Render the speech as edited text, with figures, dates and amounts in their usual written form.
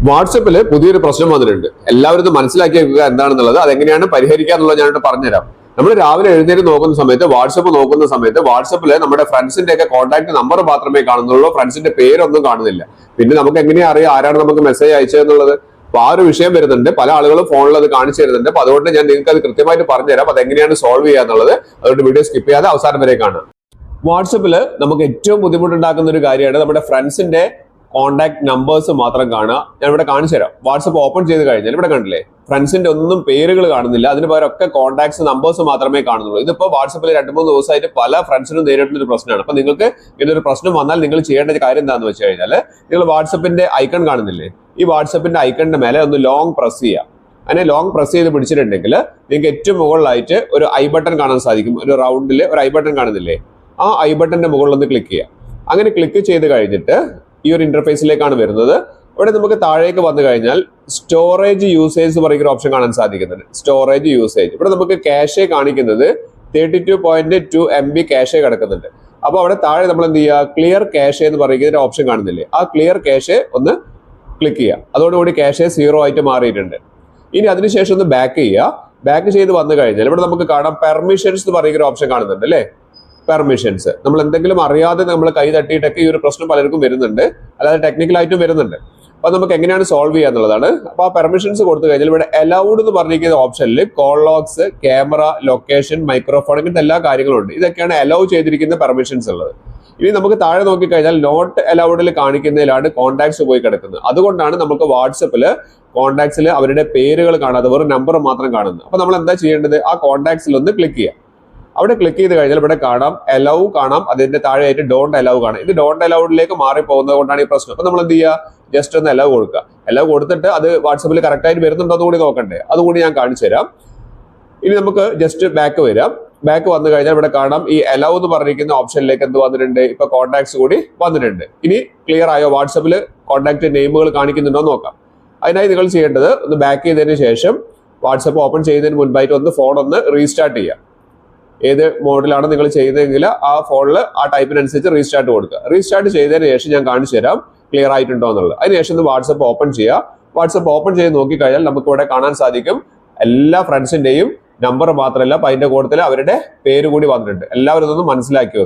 വാട്സപ്പില് പുതിയൊരു പ്രശ്നം വന്നിട്ടുണ്ട്. എല്ലാവരും ഇത് മനസ്സിലാക്കി വെക്കുക എന്താണെന്നുള്ളത്, അതെങ്ങനെയാണ് പരിഹരിക്കാന്നുള്ളത് ഞാനിട്ട് പറഞ്ഞുതരാം. നമ്മൾ രാവിലെ എഴുന്നേറ്റ് നോക്കുന്ന സമയത്ത് വാട്സപ്പ് നോക്കുന്ന സമയത്ത് വാട്സപ്പില് നമ്മുടെ ഫ്രണ്ട്സിന്റെ ഒക്കെ കോൺടാക്ട് നമ്പർ മാത്രമേ കാണുന്നുള്ളൂ, ഫ്രണ്ട്സിന്റെ പേരൊന്നും കാണുന്നില്ല. പിന്നെ നമുക്ക് എങ്ങനെയാ അറിയാം ആരാണ് നമുക്ക് മെസ്സേജ് അയച്ചതെന്നുള്ളത്? അപ്പൊ ആ ഒരു വിഷയം വരുന്നുണ്ട്, പല ആളുകളും ഫോണിൽ അത് കാണിച്ചു തരുന്നുണ്ട്. അപ്പൊ അതുകൊണ്ട് ഞാൻ നിങ്ങൾക്ക് അത് കൃത്യമായിട്ട് പറഞ്ഞുതരാം അതെങ്ങനെയാണ് സോൾവ് ചെയ്യുക എന്നുള്ളത്. അതുകൊണ്ട് വീഡിയോ സ്കിപ്പ് ചെയ്യാതെ അവസാനം വരെ കാണാം. വാട്സപ്പില് നമുക്ക് ഏറ്റവും ബുദ്ധിമുട്ടുണ്ടാക്കുന്ന ഒരു കാര്യമാണ് നമ്മുടെ ഫ്രണ്ട്സിന്റെ കോൺടാക്ട് നമ്പേഴ്സ് മാത്രം കാണുക. ഞാൻ ഇവിടെ കാണിച്ചു തരാം. വാട്സപ്പ് ഓപ്പൺ ചെയ്ത് കഴിഞ്ഞാൽ ഇവിടെ കണ്ടില്ലേ, ഫ്രണ്ട്സിന്റെ ഒന്നും പേരുകൾ കാണുന്നില്ല, അതിന് പകരം ഒക്കെ കോൺടാക്ട്സ് നമ്പേഴ്സ് മാത്രമേ കാണുന്നുള്ളൂ. ഇതിപ്പോ വാട്സപ്പിൽ 2-3 ദിവസമായിട്ട് പല ഫ്രണ്ട്സിനും നേരിട്ടുള്ള ഒരു പ്രശ്നമാണ്. അപ്പൊ നിങ്ങൾക്ക് ഇതൊരു പ്രശ്നം വന്നാൽ നിങ്ങൾ ചെയ്യേണ്ട കാര്യം എന്താണെന്ന് വെച്ച് കഴിഞ്ഞാൽ, നിങ്ങൾ വാട്സപ്പിന്റെ ഐക്കൺ കാണുന്നില്ലേ, ഈ വാട്സപ്പിന്റെ ഐക്കണിന്റെ മേലെ ഒന്ന് ലോങ് പ്രസ് ചെയ്യുക. അങ്ങനെ ലോങ് പ്രസ് ചെയ്ത് പിടിച്ചിട്ടുണ്ടെങ്കിൽ നിങ്ങൾക്ക് ഏറ്റവും മുകളിലായിട്ട് ഒരു ഐ ബട്ടൺ കാണാൻ സാധിക്കും. ഒരു റൗണ്ടിൽ ഒരു ഐ ബട്ടൺ കാണുന്നില്ലേ, ആ ഐ ബട്ടന്റെ മുകളിൽ ഒന്ന് ക്ലിക്ക് ചെയ്യുക. അങ്ങനെ ക്ലിക്ക് ചെയ്ത് കഴിഞ്ഞിട്ട് ഈ ഒരു ഇന്റർഫേസിലേക്കാണ് വരുന്നത്. ഇവിടെ നമുക്ക് താഴേക്ക് വന്നു കഴിഞ്ഞാൽ സ്റ്റോറേജ് യൂസേജ് പറയുന്ന ഒരു ഓപ്ഷൻ കാണാൻ സാധിക്കുന്നുണ്ട്. സ്റ്റോറേജ് യൂസേജ്, ഇവിടെ നമുക്ക് ക്യാഷെ കാണിക്കുന്നത് 32.2 MB ക്യാഷെ കിടക്കുന്നുണ്ട്. അപ്പൊ അവിടെ താഴെ നമ്മൾ എന്ത് ചെയ്യുക, ക്ലിയർ ക്യാഷെ എന്ന് പറയുന്ന ഒരു ഓപ്ഷൻ കാണുന്നില്ലേ, ആ ക്ലിയർ ക്യാഷെ ഒന്ന് ക്ലിക്ക് ചെയ്യുക. അതോടുകൂടി ക്യാഷെ 0 ആയിട്ട് മാറിയിട്ടുണ്ട്. ഇനി അതിനുശേഷം ഒന്ന് ബാക്ക് ചെയ്യുക. ബാക്ക് ചെയ്ത് വന്നു കഴിഞ്ഞാൽ ഇവിടെ നമുക്ക് കാണാം പെർമിഷൻസ് എന്ന് പറയുന്ന ഒരു ഓപ്ഷൻ കാണുന്നുണ്ട് അല്ലേ. പെർമിഷൻസ്, നമ്മൾ എന്തെങ്കിലും അറിയാതെ നമ്മൾ കൈ തട്ടിയിട്ടൊക്കെ ഈ ഒരു പ്രശ്നം പലർക്കും വരുന്നുണ്ട്, അല്ലാതെ ടെക്നിക്കലായിട്ടും വരുന്നുണ്ട്. അപ്പൊ നമുക്ക് എങ്ങനെയാണ് സോൾവ് ചെയ്യുക എന്നുള്ളതാണ്. അപ്പൊ ആ പെർമിഷൻസ് കൊടുത്തു കഴിഞ്ഞാൽ ഇവിടെ അലൗഡ് എന്ന് പറഞ്ഞിരിക്കുന്ന ഓപ്ഷനിൽ call logs, camera, location, microphone, ഇങ്ങനത്തെ എല്ലാ കാര്യങ്ങളും ഉണ്ട്. ഇതൊക്കെയാണ് അലൗ ചെയ്തിരിക്കുന്ന പെർമിഷൻസ് ഉള്ളത്. ഇനി നമുക്ക് താഴെ നോക്കിക്കഴിഞ്ഞാൽ നോട്ട് അലൗഡിൽ കാണിക്കുന്നതിലാണ് കോൺടാക്ട്സ് പോയി കിടക്കുന്നത്. അതുകൊണ്ടാണ് നമുക്ക് വാട്സപ്പില് കോൺടാക്ട്സിൽ അവരുടെ പേരുകൾ കാണാതെ വെറും നമ്പർ മാത്രം കാണുന്നത്. അപ്പൊ നമ്മൾ എന്താ ചെയ്യേണ്ടത്, ആ കോൺടാക്ട്സിൽ ഒന്ന് ക്ലിക്ക് ചെയ്യാം. അവിടെ ക്ലിക്ക് ചെയ്ത് കഴിഞ്ഞാൽ ഇവിടെ കാണാം അലൗ കാണാം, അതിന്റെ താഴെയായിട്ട് ഡോണ്ട് അലൗ കാണാം. ഇത് ഡോണ്ട് അലൗഡിലേക്ക് മാറി പോകുന്നത് കൊണ്ടാണ് ഈ പ്രശ്നം. അപ്പൊ നമ്മൾ എന്ത് ചെയ്യുക, ജസ്റ്റ് ഒന്ന് അലൗ കൊടുക്കുക. അലൗ കൊടുത്തിട്ട് അത് വാട്സപ്പിൽ കറക്റ്റ് ആയിട്ട് വരുന്നുണ്ടോ എന്ന് കൂടി നോക്കണ്ടേ, അതുകൂടി ഞാൻ കാണിച്ചു തരാം. ഇനി നമുക്ക് ജസ്റ്റ് ബാക്ക് വരാം. ബാക്ക് വന്നു കഴിഞ്ഞാൽ ഇവിടെ കാണാം ഈ അലൗ എന്ന് പറഞ്ഞിരിക്കുന്ന ഓപ്ഷനിലേക്ക് എന്ത് വന്നിട്ടുണ്ട്, ഇപ്പൊ കോൺടാക്ട്സ് കൂടി വന്നിട്ടുണ്ട്. ഇനി ക്ലിയർ ആയോ, വാട്സപ്പിൽ കോൺടാക്ട് നെയിമുകൾ കാണിക്കുന്നുണ്ടോ എന്ന് നോക്കാം. അതിനായി നിങ്ങൾ ചെയ്യേണ്ടത് ഒന്ന് ബാക്ക് ചെയ്തതിന് ശേഷം വാട്സപ്പ് ഓപ്പൺ ചെയ്യുന്നതിന് മുൻപായിട്ട് ഒന്ന് ഫോൺ ഒന്ന് റീസ്റ്റാർട്ട് ചെയ്യുക. ഏത് മോഡിലാണ് നിങ്ങൾ ചെയ്യുന്നതെങ്കിൽ ആ ഫോണിൽ ആ ടൈപ്പിനനുസരിച്ച് റീസ്റ്റാർട്ട് കൊടുക്കുക. റീസ്റ്റാർട്ട് ചെയ്തതിന് ശേഷം ഞാൻ കാണിച്ചു തരാം ക്ലിയർ ആയിട്ടുണ്ടോ എന്നുള്ളത്. അതിനുശേഷം ഒന്ന് വാട്സപ്പ് ഓപ്പൺ ചെയ്യുക. വാട്സപ്പ് ഓപ്പൺ ചെയ്ത് നോക്കിക്കഴിഞ്ഞാൽ നമുക്ക് ഇവിടെ കാണാൻ സാധിക്കും എല്ലാ ഫ്രണ്ട്സിന്റെയും നമ്പർ മാത്രമല്ല, അതിന്റെ കൂട്ടത്തിൽ അവരുടെ പേര് കൂടി വന്നിട്ടുണ്ട്. എല്ലാവരും ഇതൊന്ന് മനസ്സിലാക്കി വെക്കുക.